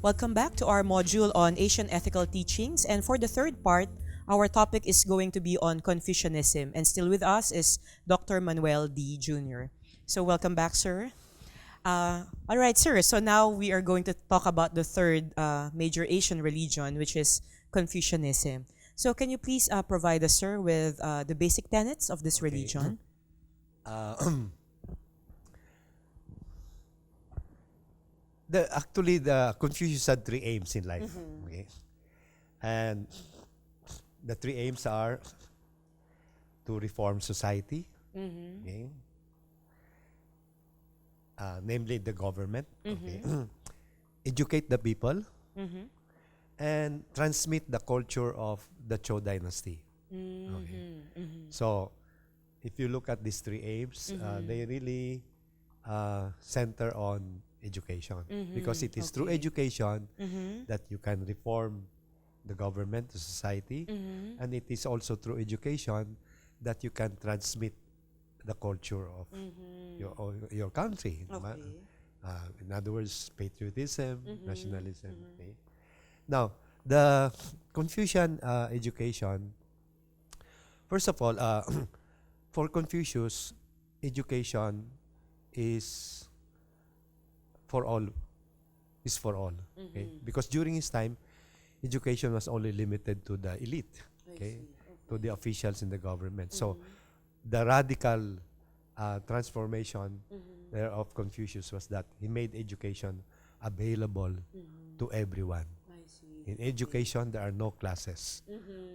Welcome back to our module on Asian ethical teachings. And for the third part, our topic is going to be on Confucianism. And still with us is Dr. Manuel D. Jr. So welcome back, sir. All right, sir. So now we are going to talk about the third major Asian religion, which is Confucianism. So can you please provide us, sir, with the basic tenets of this religion? Uh, the Confucius had three aims in life. Okay, and the three aims are to reform society, okay, namely the government, okay, educate the people, and transmit the culture of the Zhou dynasty. Okay, so if you look at these three aims, they really center on education, because it is through education that you can reform the government, the society, and it is also through education that you can transmit the culture of your country. Okay. In other words, patriotism, nationalism. Okay. Now, the Confucian education, first of all, for Confucius, education is for all. Okay? Because during his time, education was only limited to the elite, okay? To the officials in the government. So, the radical transformation there of Confucius was that he made education available to everyone. In education, there are no classes.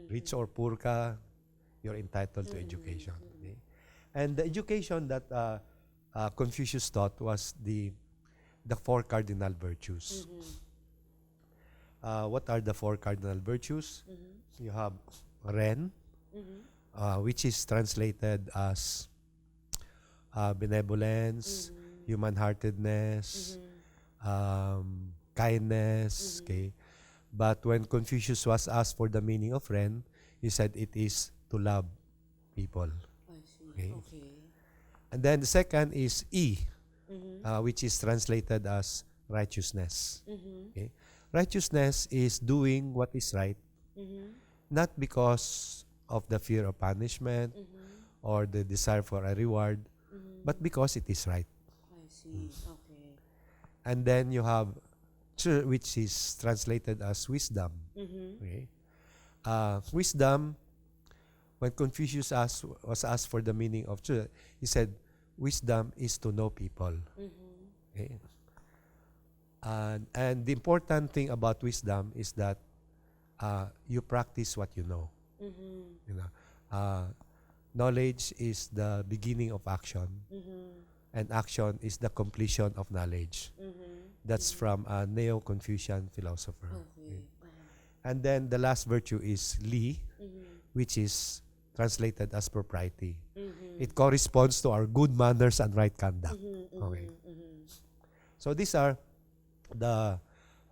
Rich or poor ka, you're entitled to education. Okay? And the education that Confucius taught was the four cardinal virtues. What are the four cardinal virtues? You have Ren, which is translated as benevolence, human-heartedness, kindness. Okay, but when Confucius was asked for the meaning of Ren, he said it is to love people. Okay. And then the second is E, which is translated as righteousness. Okay. Righteousness is doing what is right, not because of the fear of punishment or the desire for a reward, but because it is right. And then you have Zhi, which is translated as wisdom. Okay. Wisdom, when Confucius was asked for the meaning of Zhi, he said, wisdom is to know people. Okay. And the important thing about wisdom is that you practice what you know. You know, knowledge is the beginning of action, and action is the completion of knowledge. That's from a Neo-Confucian philosopher. Okay. And then the last virtue is Li, which is translated as propriety. It corresponds to our good manners and right conduct. Okay. So these are the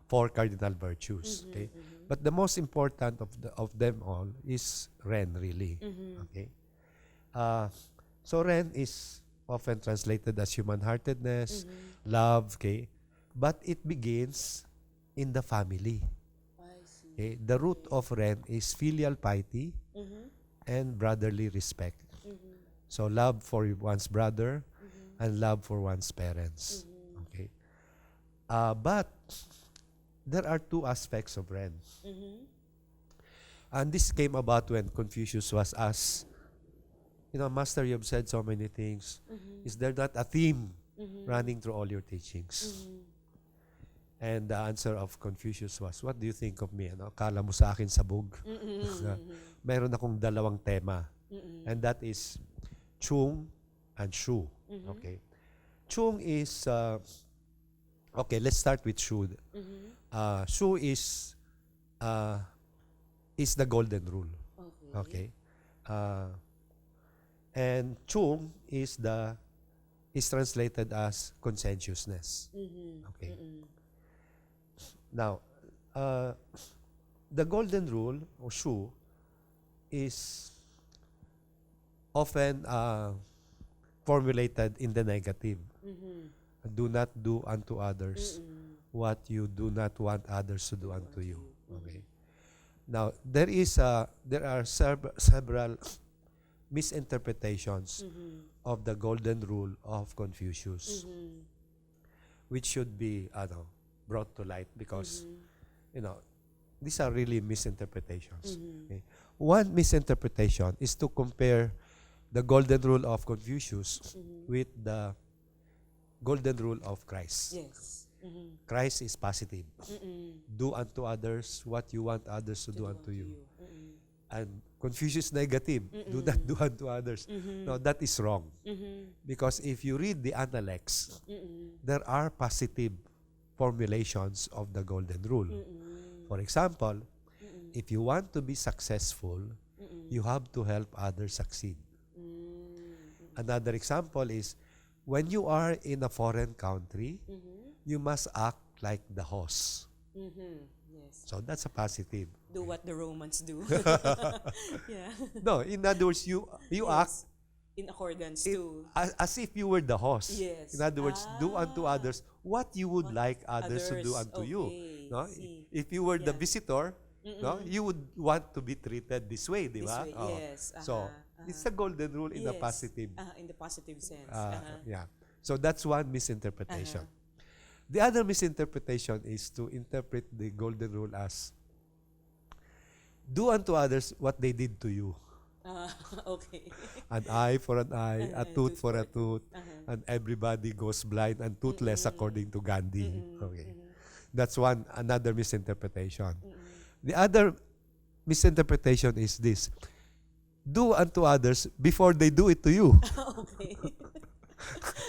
four cardinal virtues. Okay. But the most important of them all is Ren, really. Okay. So Ren is often translated as human-heartedness, love. Okay. But it begins in the family. Okay. The root of Ren is filial piety and brotherly respect. So love for one's brother and love for one's parents. Okay. But there are two aspects of Ren. And this came about when Confucius was asked, Master, you have said so many things. Is there not a theme running through all your teachings? And the answer of Confucius was, what do you think of me? Kala mo sa akin sabog? Meron akong dalawang tema. And that is Chung and Shu. Okay. Chung is, okay, let's start with Shu. Shu is the golden rule. Okay. And Chung is translated as conscientiousness. Okay. Now, the golden rule or Shu is often formulated in the negative. Do not do unto others what you do not want others to do unto you. Mhm. Okay. Now, there are several misinterpretations Mhm. of the golden rule of Confucius, Mhm. which should be brought to light because, Mhm. you know, these are really misinterpretations. Mhm. Okay. One misinterpretation is to compare the golden rule of Confucius Mhm. with the golden rule of Christ. Yes. Mhm. Christ is positive. Mhm. Do unto others what you want others to To do do unto unto you. you. Mhm. And Confucius negative. Do not Mm-mm. do unto others. No, Mhm. that is wrong. Mhm. Because if you read the Analects, Mm-mm. there are positive formulations of the golden rule. Mm-mm. For example, Mm-mm. if you want to be successful, Mm-mm. you have to help others succeed. Mm-mm. Another example is when you are in a foreign country, Mhm. you must act like the host. Mhm. Yes. So that's a positive. Do what the Romans do. Yeah. No, in other words, you act Yes. In accordance it, to. as if you were the host. In Yes. other words, do unto Ah. others what you would What like others to do others? unto you. Okay. No? See. If you were the Yeah. visitor, no, Mm-mm. you would want to be treated this way, di This ba? way. Oh. Yes. So, Uh-huh. it's a golden rule in a Yes. positive. In the positive sense. Uh-huh. Yeah. So that's one misinterpretation. Uh-huh. The other misinterpretation is to interpret the golden rule as do unto others what they did to you. Uh, okay. An eye for an eye, a tooth for a tooth, Uh-huh. and everybody goes blind and toothless according to Gandhi. Mm-mm. Okay. Mm-mm. That's another misinterpretation. Mm-mm. The other misinterpretation is this. Do unto others before they do it to you. Okay.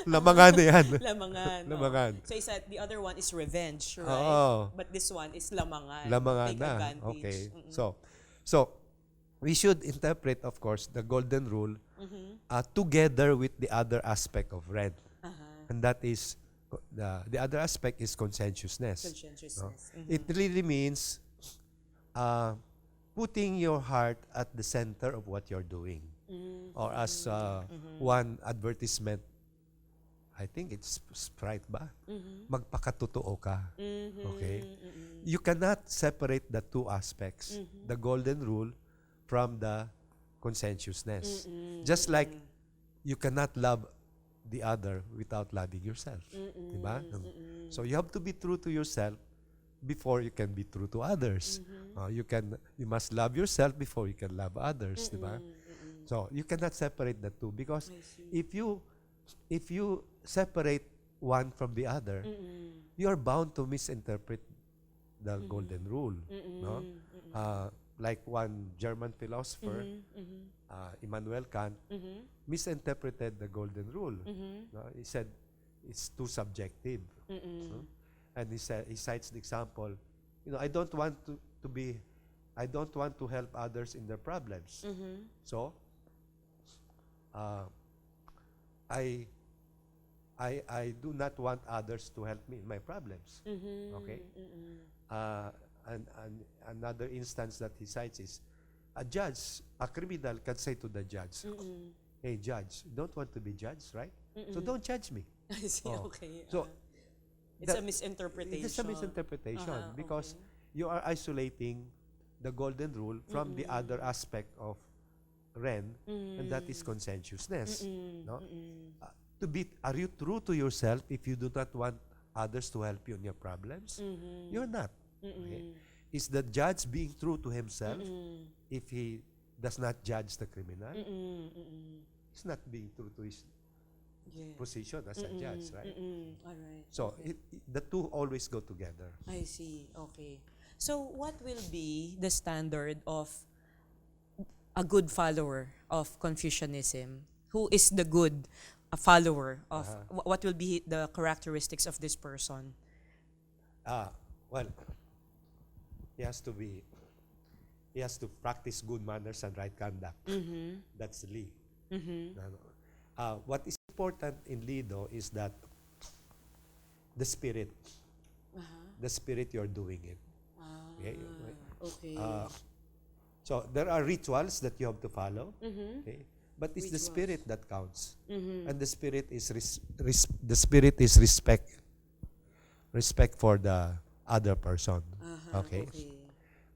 Lamangan na yan. Lamangan. Lamangan. So the other one is revenge, right? Oo. But this one is lamangan. Lamangan Take na. advantage. Okay. Mm-mm. So we should interpret, of course, the golden rule Mhm. together with the other aspect of rent. Uh-huh. And that is, the other aspect is conscientiousness. Conscientiousness. Mhm. It really means putting your heart at the center of what you're doing. Mhm. Or as Mhm. one advertisement, I think it's Sprite ba? Mhm. Magpakatotoo ka. Mhm. Okay? Mhm. You cannot separate the two aspects, Mhm. the golden rule from the conscientiousness. Mhm. Just like Mhm. you cannot love the other without loving yourself. Mhm. Diba? Mhm. So you have to be true to yourself before you can be true to others. Mhm. You must love yourself before you can love others, diba? Mhm. Mhm. So you cannot separate the two because I see. if you separate one from the other, Mhm. you are bound to misinterpret the Mhm. golden rule. Mhm. No? Mhm. Like one German philosopher, Mhm. Mhm. Immanuel Kant, Mhm. misinterpreted the golden rule. Mhm. No? He said it's too subjective. Mhm. No? And he cites the example, I don't want to help others in their problems. Mhm. So, uh, I do not want others to help me in my problems. Mhm. Okay? Mhm. And another instance that he cites is a criminal can say to the judge, Mhm. "Hey, judge, you don't want to be judged, right? So Mhm. don't judge me." I see. Oh. Okay. So, it's a that- misinterpretation. It is a misinterpretation because Okay. you are isolating the golden rule from the other aspect of Ren, and that is conscientiousness. Mm-mm. No? Mm-mm. Are you true to yourself if you do not want others to help you in your problems? Mhm. You're not. Mm-mm. Okay? Is the judge being true to himself Mm-mm. if he does not judge the criminal? Mm-mm. Mm-mm. He's not being true to his Yes. position as a judge, right? Mm-mm. All right. So Okay. the two always go together. I see. Okay. So what will be the standard of a good follower of Confucianism? Who is the good follower of what will be the characteristics of this person? Well, he has to practice good manners and right conduct. Mm-hmm. That's Li. Mm-hmm. What is important in Li, though, is that the spirit you're doing it. Okay? Okay. So there are rituals that you have to follow. Mm-hmm. Okay? But it's the Rituals. spirit that counts. Mm-hmm. And the spirit is respect. respect for the other person. Okay. Okay.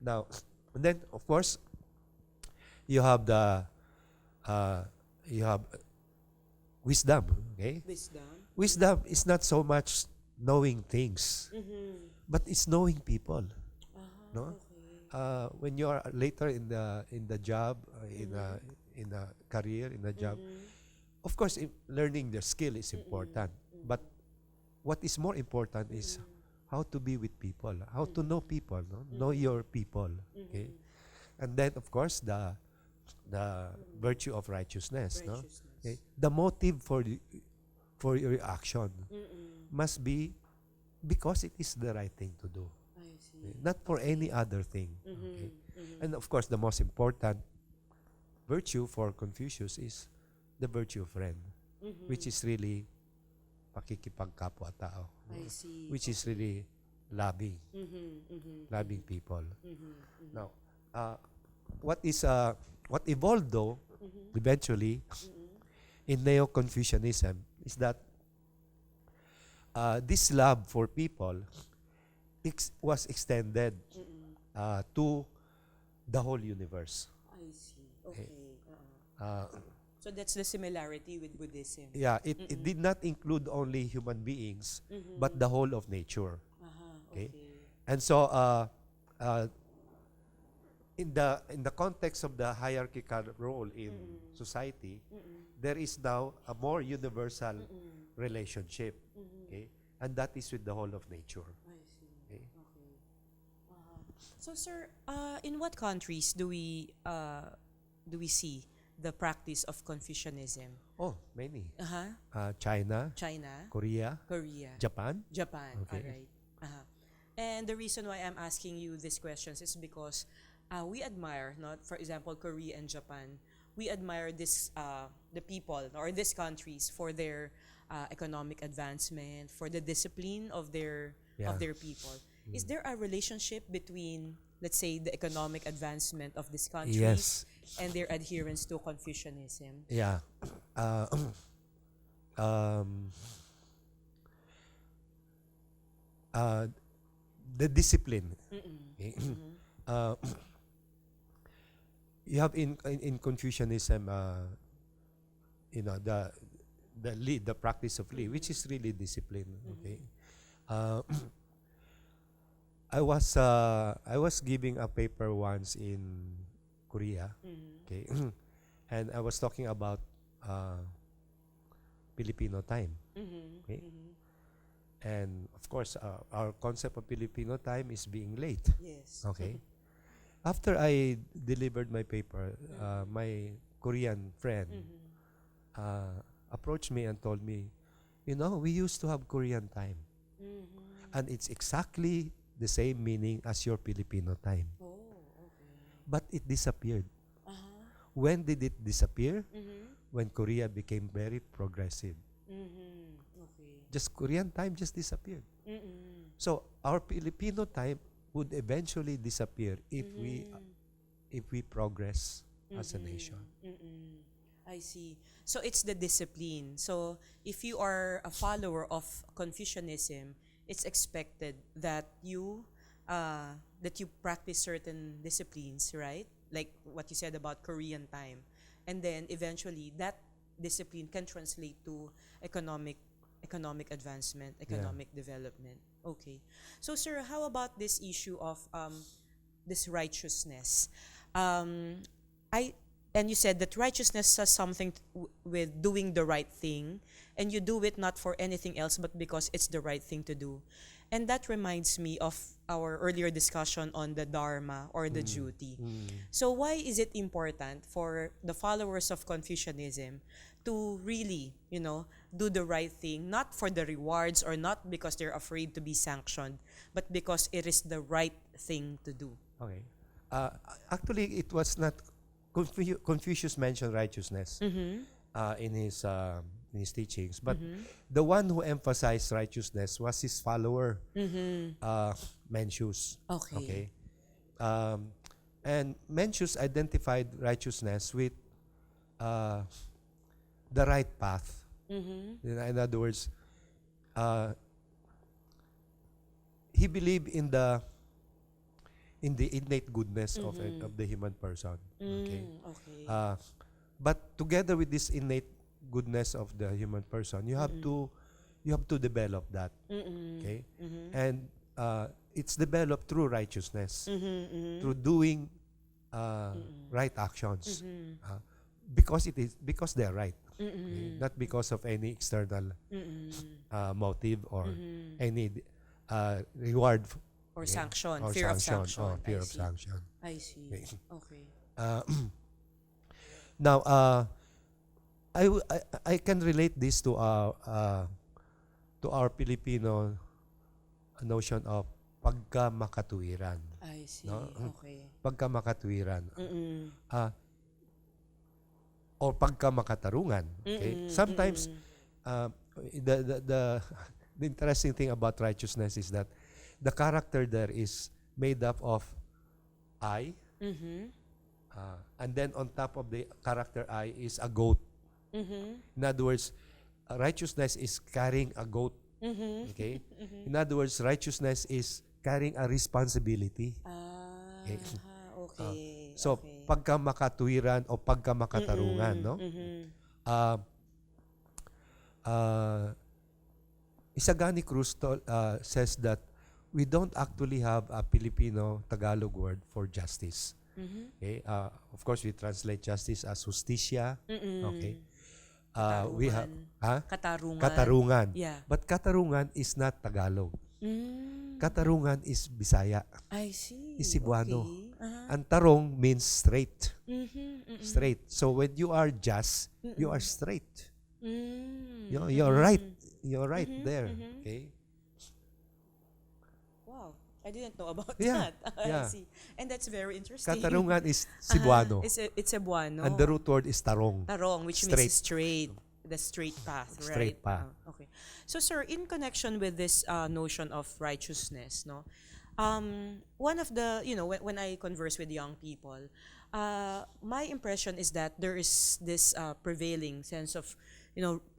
Now, and then of course you have the uh, you have wisdom. Okay. Wisdom. Wisdom is not so much knowing things, but it's knowing people. No. Okay. When you are later in the job, in a career, in a job, of course, learning the skill is important. But what is more important is how to be with people, how to know people, no? Know your people. Okay, and then of course the virtue of righteousness, no? Okay, the motive for your action must be because it is the right thing to do, I see. okay? Not for any other thing. Okay, and of course the most important virtue for Confucius is the virtue of friend, which is really pakikipagkapwa-tao, I see. which is really loving, loving people. Now, what evolved though, eventually, in Neo-Confucianism is that this love for people was extended to the whole universe. I see. Okay. Uh, So that's the similarity with Buddhism. yeah, it did not include only human beings, but the whole of nature. Okay, and so in the context of the hierarchical role in society, there is now a more universal relationship. Okay, and that is with the whole of nature. I see. Okay. Okay. So, sir, in what countries do we see the practice of Confucianism? Oh, many. China, Korea, Korea, Japan. Japan. Okay. All right. And the reason why I'm asking you these questions is because we admire, not for example, Korea and Japan. We admire the people or these countries for their economic advancement, for the discipline of their people. Is there a relationship between, let's say, the economic advancement of these countries Yes. and their adherence to Confucianism? Yeah. Uh, um, the discipline. Okay. uh, you have in Confucianism, the practice of Li, which is really discipline. Okay. Uh, I was giving a paper once in Korea. Okay. And I was talking about Filipino time. Okay. And of course, our concept of Filipino time is being late. Yes. Okay. After I delivered my paper, my Korean friend approached me and told me, we used to have Korean time. And it's exactly the same meaning as your Filipino time. Oh, okay. But it disappeared. Uh-huh. When did it disappear? Mm-hmm. When Korea became very progressive. Okay. Just Korean time just disappeared. So our Filipino time would eventually disappear if we progress as a nation. I see. So it's the discipline. So if you are a follower of Confucianism, it's expected that you practice certain disciplines, right? Like what you said about Korean time, and then eventually that discipline can translate to economic advancement, economic development. Okay. So, sir, how about this issue of this righteousness? I and you said that righteousness has something with doing the right thing, and you do it not for anything else but because it's the right thing to do. And that reminds me of our earlier discussion on the dharma or the duty. So why is it important for the followers of Confucianism to really, do the right thing, not for the rewards or not because they're afraid to be sanctioned, but because it is the right thing to do? Okay. Actually, it was not Confucius mentioned righteousness in his teachings, but the one who emphasized righteousness was his follower, Mencius. Okay. And Mencius identified righteousness with the right path. In other words, he believed in the innate goodness of the human person. Okay. Okay. But together with this innate goodness of the human person, you have to develop that. Okay. And it's developed through righteousness, through doing right actions, because they're right, okay? Not because of any external motive or any reward Or okay? sanction, Or fear of sanction sanction. or fear I of see. sanction. I see. Okay. Okay. Uh, now, I can relate this to our Filipino notion of pagkamakatuwiran. I see. No? Okay. Pagkamakatuwiran. Or pagkamakatarungan. Okay? Sometimes, the interesting thing about righteousness is that the character there is made up of I, and then on top of the character I is a goat. In other words, righteousness is carrying a goat. Okay? In other words, righteousness is carrying a responsibility. Okay? Okay. So, okay. pagkamakatuwiran o pagkamakatarungan, no? Isagani Cruz says that we don't actually have a Filipino Tagalog word for justice. Okay? Of course, we translate justice as justicia. Okay? We have Katarungan. katarungan. Yeah. But katarungan is not Tagalog. Katarungan is Bisaya. I see. Is Cebuano. Okay. And tarong means straight. Straight. So when you are just, you are straight. You're right. You're right there. Okay? Wow. I didn't know about Yeah, that. yeah. I see. And that's very interesting. Katarungan is Cebuano. It's Cebuano. And the root word is tarong. Tarong, which Straight. means straight. The straight path, right? Straight path. Okay. So, sir, in connection with this notion of righteousness, no, one of the, when I converse with young people, my impression is that there is this prevailing sense of,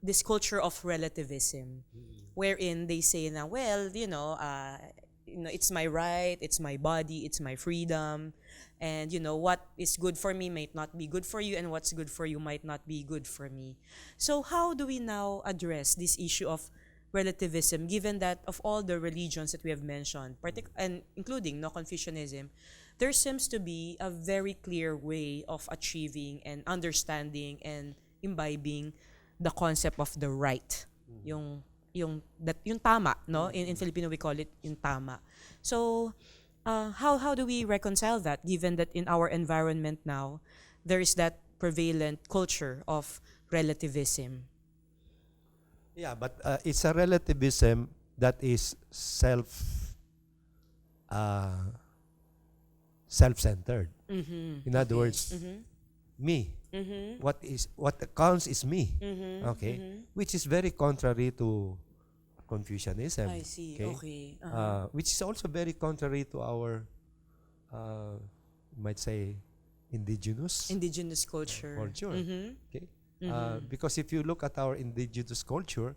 this culture of relativism, wherein they say na, well, it's my right, it's my body, it's my freedom, and what is good for me might not be good for you, and what's good for you might not be good for me. So how do we now address this issue of relativism, given that of all the religions that we have mentioned, and including Confucianism, there seems to be a very clear way of achieving and understanding and imbibing the concept of the right, yung tama, no? In Filipino we call it yung tama. So how do we reconcile that, given that in our environment now there is that prevalent culture of relativism? Yeah, but it's a relativism that is self-centered. In other words, me. What counts is me. Okay, which is very contrary to Confucianism. I see. Okay. Which is also very contrary to our, might say, indigenous culture. Okay, because if you look at our indigenous culture,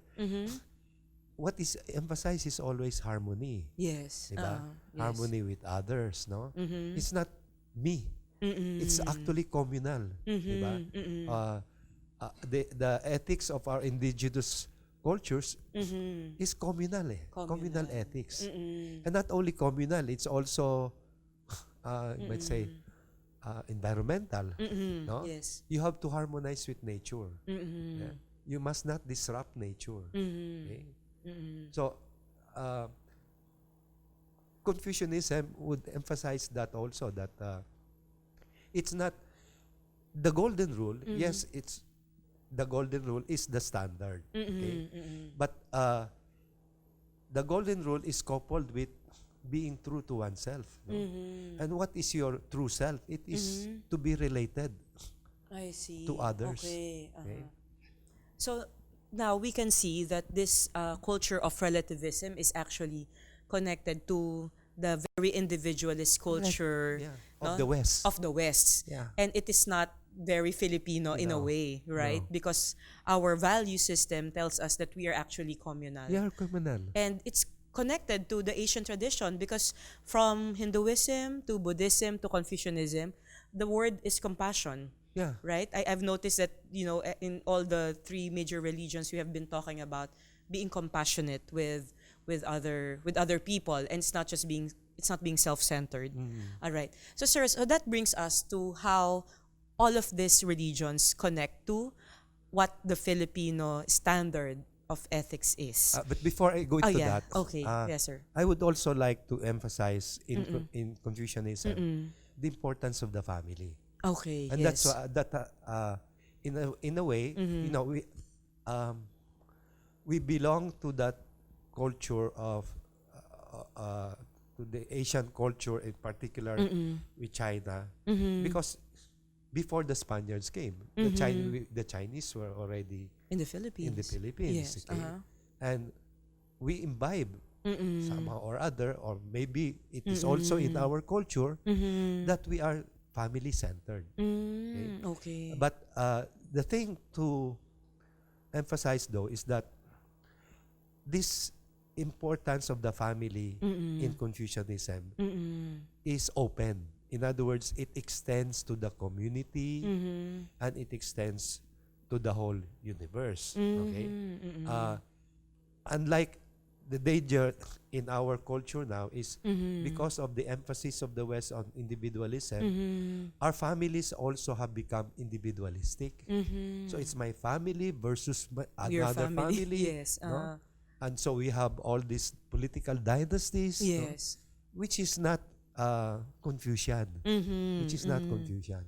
what is emphasized is always harmony. Yes. Diba? Yes. Harmony with others, no? It's not me. It's actually communal. Diba? The ethics of our indigenous cultures is communal. Communal ethics. And not only communal, it's also, might say, environmental. No? Yes. You have to harmonize with nature. Yeah? You must not disrupt nature. Okay? So, Confucianism would emphasize that also, that it's not the golden rule. Yes, it's the golden rule is the standard. Okay? But the golden rule is coupled with being true to oneself. No? And what is your true self? It is to be related I see. to others. Okay. Okay? So now we can see that this culture of relativism is actually connected to the very individualist culture, Yeah. Of the West. Of the West. Yeah. And it is not very Filipino in a No. way, right? No. Because our value system tells us that we are actually communal. We are communal. And it's connected to the Asian tradition because from Hinduism to Buddhism to Confucianism, the word is compassion, Yeah. right? I've noticed that, in all the three major religions, we have been talking about being compassionate with other people, and it's not being self-centered. All right. So, sir, so that brings us to how all of these religions connect to what the Filipino standard of ethics is. But before I go Oh into yeah. that, Okay. Yes, sir. I would also like to emphasize in Confucianism Mm-mm. the importance of the family, Okay. and that's Yes. that in a way, um, we belong to that culture of to the Asian culture in particular Mm-mm. with China, Mm-hmm. because before the Spaniards came, the Chinese were already In the Philippines. in the Philippines, Yes. okay? And we imbibe Mm-mm. somehow or other, or maybe it is also in Mm-mm. our culture Mm-hmm. that we are family centered. Okay. But the thing to emphasize though is that this importance of the family in Mm-mm. Confucianism Mm-mm. is open. In other words, it extends to the community Mm-hmm. and it extends to the whole universe. Okay? Mm-hmm. Uh, Unlike the danger in our culture now is Mm-hmm. because of the emphasis of the West on individualism, Mm-hmm. our families also have become individualistic. Mm-hmm. So it's my family versus Your another family. family. Yes. No? And so we have all these political dynasties, no? Yes. Which is not Confucian. Mm-hmm. Which is not Confucian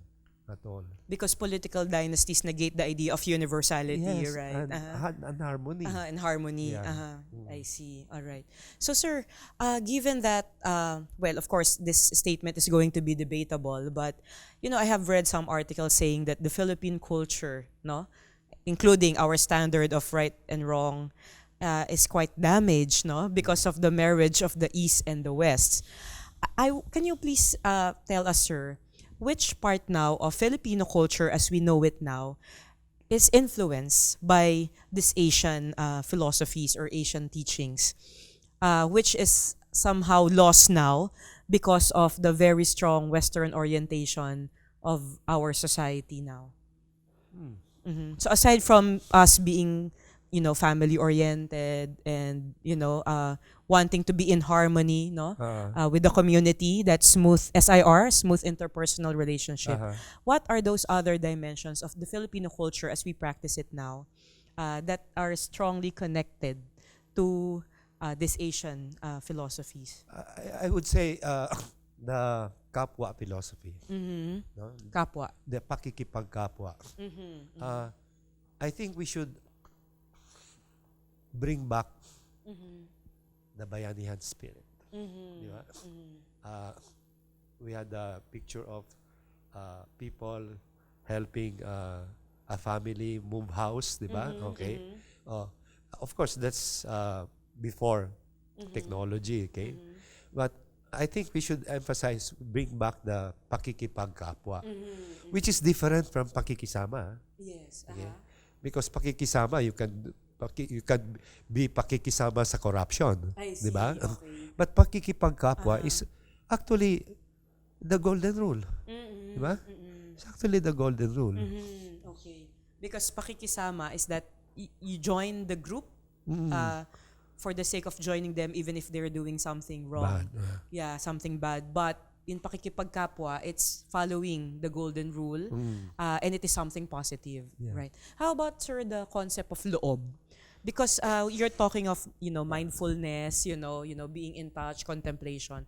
at all. Because political dynasties negate the idea of universality, Yes, right? and harmony. And harmony. Yeah. I see. All right. So, sir, given that, well, of course, this statement is going to be debatable, but, I have read some articles saying that the Philippine culture, no, including our standard of right and wrong, is quite damaged, no, because of the marriage of the East and the West. Can you please tell us, sir, which part now of Filipino culture as we know it now is influenced by these Asian philosophies or Asian teachings, which is somehow lost now because of the very strong Western orientation of our society now? So aside from us being, family oriented and, wanting to be in harmony, no, with the community, that smooth SIR, smooth interpersonal relationship. What are those other dimensions of the Filipino culture as we practice it now that are strongly connected to these Asian philosophies? I would say the kapwa philosophy. No? Kapwa. The pakikipagkapwa. I think we should bring back the bayanihan spirit. Di ba? We had a picture of people helping a family move house, di ba? Okay. Of course, that's before technology, okay? But I think we should emphasize, bring back the pakikipagkapwa, which is different from pakikisama. Yes. Okay? Because pakikisama, you can be pakikisama sa corruption, di ba? Okay. But pakikipagkapwa is actually the golden rule, di ba? It's actually the golden rule. Okay. Because pakikisama is that you join the group for the sake of joining them even if they're doing something wrong. Bad. Yeah, something bad. But in pakikipagkapwa, it's following the golden rule and it is something positive, right? How about, sir, the concept of loob? Because you're talking of, mindfulness, being in touch, contemplation.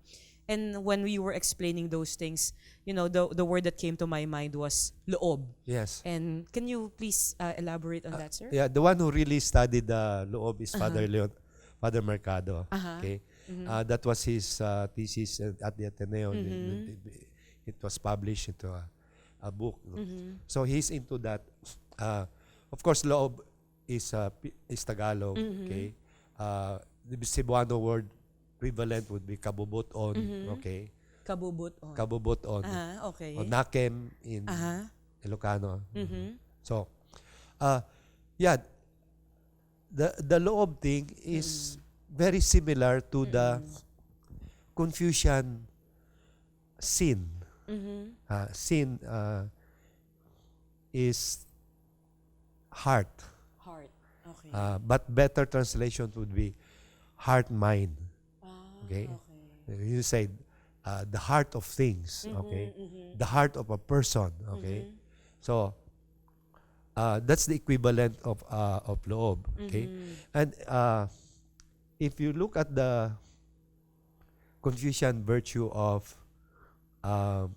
And when we were explaining those things, the word that came to my mind was loob. Yes. And can you please elaborate on that, sir? Yeah, the one who really studied the loob is Father Mercado. Okay. That was his thesis at the Ateneo. It was published into a book. No? So he's into that. Of course, loob is Tagalog. Okay. The Cebuano word equivalent would be kabubuton. Okay. Kabubuton. Kabubuton. Okay. O nakem in Ilocano. So, yeah, the loob thing is very similar to the Mm-mm. Confucian sin. Mm-hmm. Sin is heart. Heart. Okay. But better translation would be heart mind. Okay? Okay. You said the heart of things. Okay? Mm-hmm. Mm-hmm. The heart of a person. Okay? Mm-hmm. So that's the equivalent of loob. Okay? Mm-hmm. And if you look at the Confucian virtue um,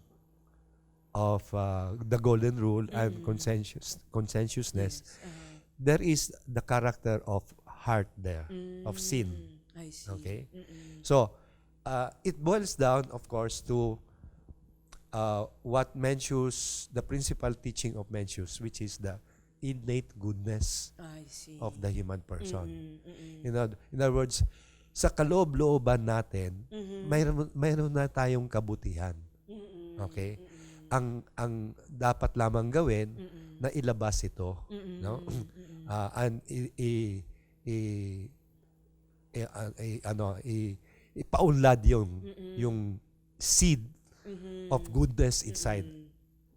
of the golden rule and Mm-hmm. conscientiousness, Yes. there is the character of heart there, of sin. I see. Okay? Mm-mm. So, it boils down, of course, to what Mencius, the principal teaching of Mencius, which is the innate goodness I see. of the human person. Mm-mm. Mm-mm. In other words, sa kaloob-looban natin, Mm-hmm. mayroon na tayong kabutihan. Mm-mm. Okay? Mm-mm. Ang dapat lamang gawin Mm-mm. na ilabas ito, Mm-mm. no? Mm-mm. And ipaunlad yung seed Mm-hmm. of goodness inside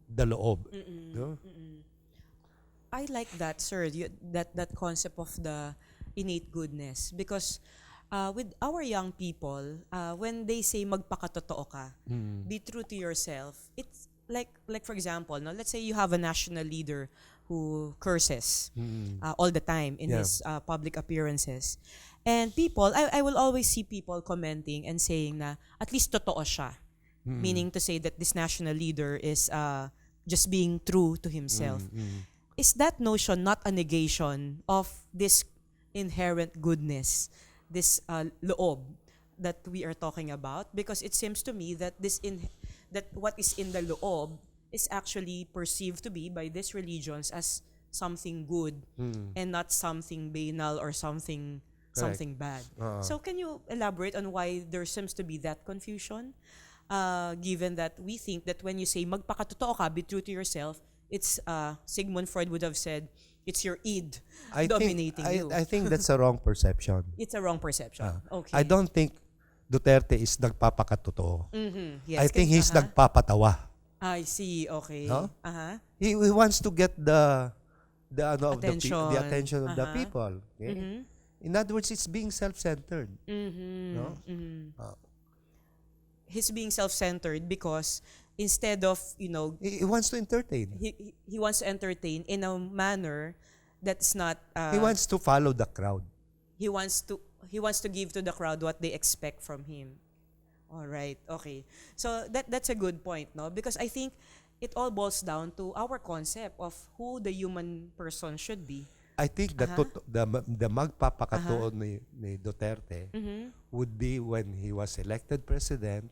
the loob. Mm-mm. No? Mm-mm. I like that, sir. That concept of the innate goodness, because with our young people, when they say magpakatotoo ka, be true to yourself. It's like for example, no, let's say you have a national leader who curses all the time in Yeah. his public appearances, and people, I will always see people commenting and saying na at least totoo siya, meaning to say that this national leader is just being true to himself. Is that notion not a negation of this inherent goodness, this loob that we are talking about? Because it seems to me that that what is in the loob is actually perceived to be by these religions as something good and not something banal or something bad. So can you elaborate on why there seems to be that confusion? Given that we think that when you say magpakatotoo ka, be true to yourself, it's Sigmund Freud would have said it's your id dominating you. I think that's a wrong perception. It's a wrong perception. Okay. I don't think Duterte is nagpapakatotoo. Yes, I think he's nagpapatawa. I see. Okay. No? Uh-huh. He wants to get the Attention. the attention of the people. Okay? Mhm. In other words, it's being self-centered. No? He's being self-centered because instead of, He wants to entertain. he wants to entertain in a manner that's not He wants to follow the crowd. he wants to give to the crowd what they expect from him. All right. Okay. So that's a good point, no? Because I think it all boils down to our concept of who the human person should be. I think the magpapakatotoo ni Duterte would be when he was elected president,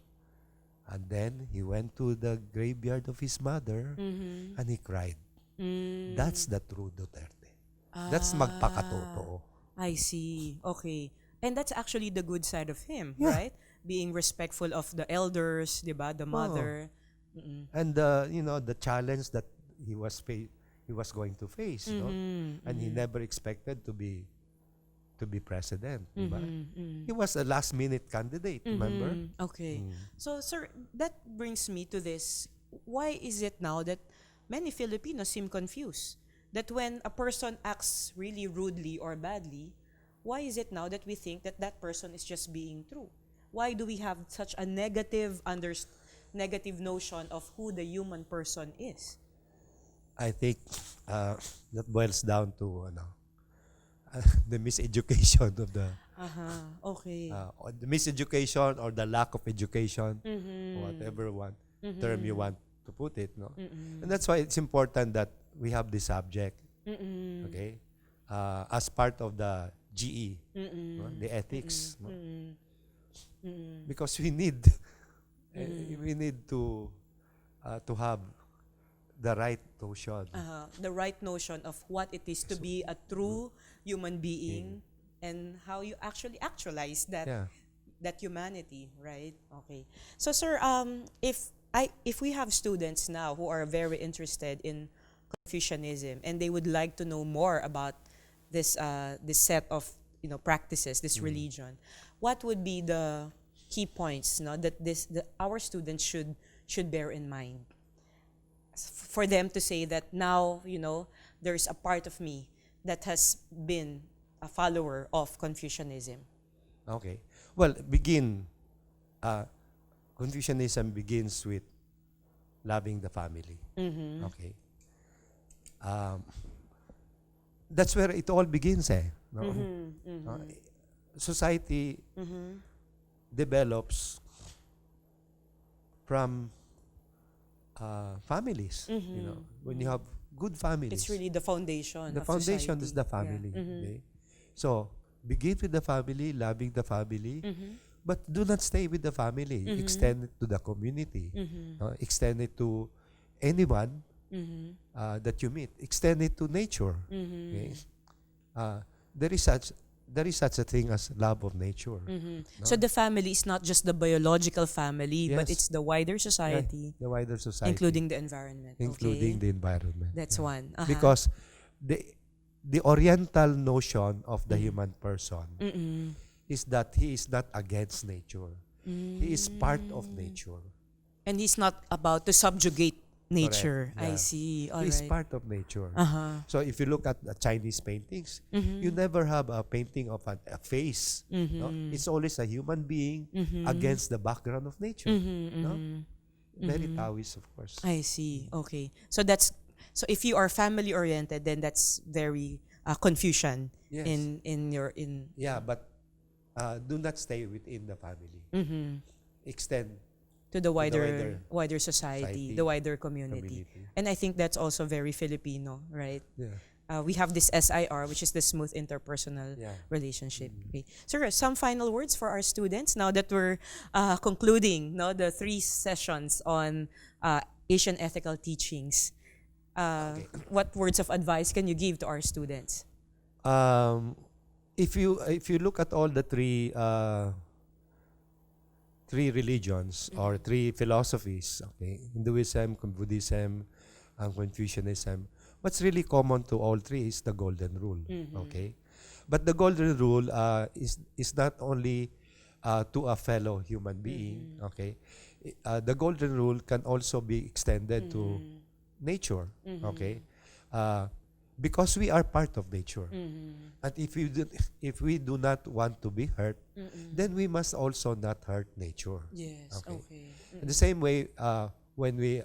and then he went to the graveyard of his mother and he cried. That's the true Duterte. That's magpakatotoo. I see. Okay. And that's actually the good side of him, Yeah. right? Being respectful of the elders, diba? The mother. And the challenge that he was going to face, no? And he never expected to be president, diba? He was a last minute candidate, remember? Okay. So, sir, that brings me to this. Why is it now that many Filipinos seem confused? That when a person acts really rudely or badly, why is it now that we think that that person is just being true? Why do we have such a negative notion of who the human person is? I think that boils down to the miseducation of the Okay. or the miseducation or the lack of education, whatever term you want to put it, no? And that's why it's important that we have this subject, okay, as part of the GE, no? The ethics, no? Because we need to have the right notion. The right notion of what it is to be a true human being and how you actually actualize that Yeah. that humanity, right? Okay. So, sir, if we have students now who are very interested in Confucianism and they would like to know more about this set of practices, this religion, what would be the key points, that our students should bear in mind for them to say that now, there's a part of me that has been a follower of Confucianism? Okay. Well, uh, Confucianism begins with loving the family. Okay. Um, that's where it all begins, no? Society develops from families. When you have good families, It's really the foundation the of foundation society. is the family. Yeah. Okay? So, begin with the family, loving the family, but do not stay with the family. Extend it to the community. Extend it to anyone that you meet. Extend it to nature. Okay? There is such a thing as love of nature. No? So the family is not just the biological family, but Yes. it's the wider society, The wider society, including the environment. including the environment. That's Yeah. one. Because the oriental notion of the human person is that he is not against nature. He is part of nature. And he's not about to subjugate nature. Correct. I Yeah. see. All He is right. part of nature. Uh-huh. So if you look at the Chinese paintings, you never have a painting of a face. No? It's always a human being against the background of nature. No? Very Taoist, of course. I see. Okay. So if you are family oriented, then that's very Confucian Yes. in Yeah, but do not stay within the family. Extend to the wider wider society, society, the wider community. community. And I think that's also very Filipino, right? Yeah. We have this SIR, which is the smooth interpersonal Yeah. relationship. Okay. Sir, some final words for our students now that we're concluding the 3 sessions on Asian ethical teachings. What words of advice can you give to our students? If you look at all the three religions or 3 philosophies, okay, Hinduism, Buddhism, and Confucianism, what's really common to all 3 is the golden rule. Okay, but the golden rule is not only to a fellow human being. Okay, the golden rule can also be extended to nature. Okay, because we are part of nature, and if we do not want to be hurt, then we must also not hurt nature. Yes. Okay. In the same way, when we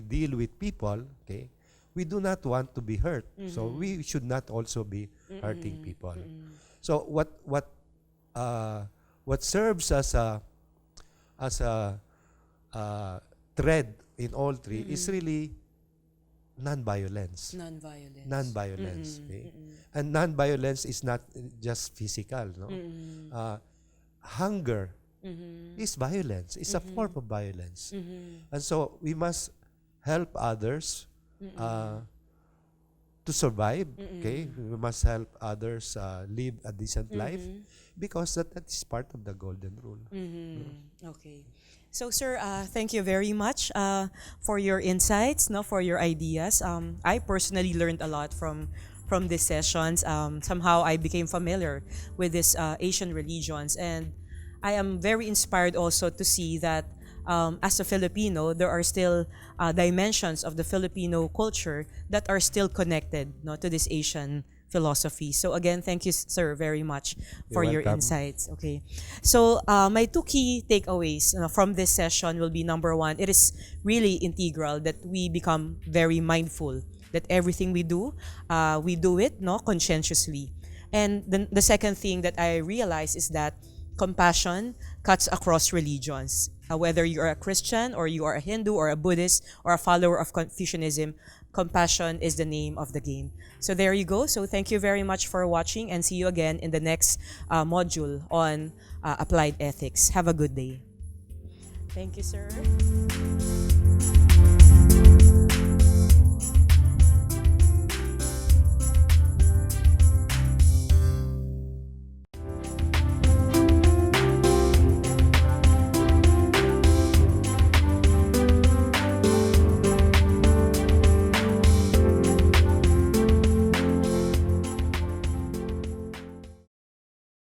deal with people, okay, we do not want to be hurt, so we should not also be hurting people. So what serves as a thread in all 3 is really non-violence. Non-violence. Okay? And non-violence is not just physical. No? Hunger is violence. It's a form of violence. And so we must help others to survive. Okay, we must help others live a decent life, because that is part of the golden rule. Okay. So, sir, thank you very much for your insights, for your ideas. I personally learned a lot from these sessions. Somehow, I became familiar with these Asian religions, and I am very inspired also to see that as a Filipino, there are still dimensions of the Filipino culture that are still connected to this Asian philosophy. So again, thank you, sir, very much for You're your welcome. insights. Okay. So my 2 key takeaways from this session will be, number 1, it is really integral that we become very mindful that everything we do it conscientiously. And the second thing that I realize is that compassion cuts across religions. Whether you are a Christian or you are a Hindu or a Buddhist or a follower of Confucianism, compassion is the name of the game. So there you go. So thank you very much for watching, and see you again in the next module on applied ethics. Have a good day. Thank you, sir.